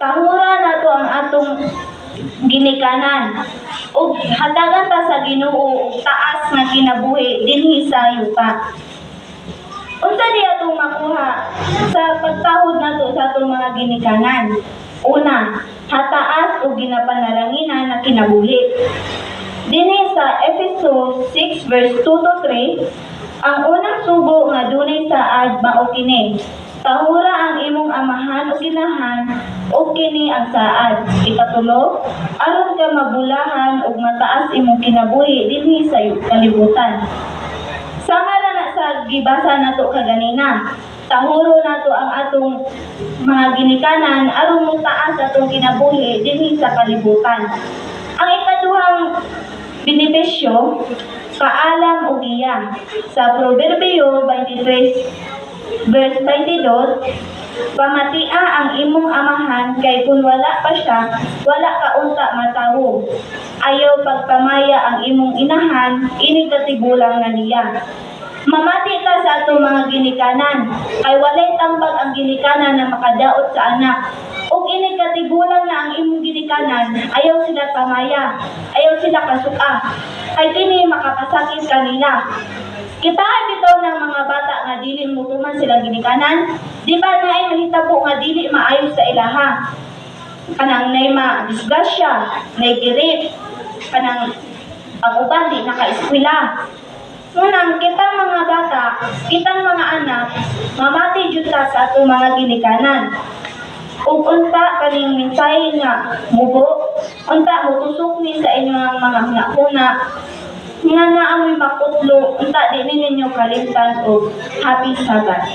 Tahura nato ang atong ginikanan ug hatagan ta sa Ginoo og taas nga kinabuhi dinhi sa yuta. Unsa di atong makuha sa pagtahod nato sa atong mga ginikanan? Una, hataas ug ginapanalanginan na kinabuhi. Dinhi sa Efeso 6 verse 2 to 3, ang unang sugo nga dunay saad mao kini: tahura ang imong amahan o ginahan o kini ang saad. Ikatulo, aron ka mabulahan ug mataas imong kinabuhi dinhi sa kalibutan. Sama na sa gibasa nato kaganina, tahuro nato ang atong mga ginikanan aron mo taas atong kinabuhi dinhi sa kalibutan. Ang ikaduhang benepisyo, kaalam o giya. Sa Proverbio 23 verse 22, pamatia ang imong amahan kay kung wala pa siya, wala ka unta matawo. Ayaw pagpamaya ang imong inahan, ini katigulang nga niya. Mamati ta sa atong mga ginikanan, kay walay tambag ang ginikanan na makadaot sa anak. Ug ini katigulang na ang imong ginikanan, ayaw sila pamaya, ayaw sila kasuka, kay kini makakasakit kanila. Kita bitaw ng mga bata nga dili mutuman sila ginikanan, di ba na ay mahitabo nga dili maayos sa ilaha. Kanang nay disgrasya, nay girip, kanang pag-uban di naka-eskwela. Ngunang kitang mga bata, kitang mga anak, mamati jud ta sa atong mga ginikanan. Ug unta kaning mensahe nga mubo, unta mutusok ni sa inyong mga hunahuna nga naamoy makutlo, unta di ninyo kalimtan og happy Sabbath.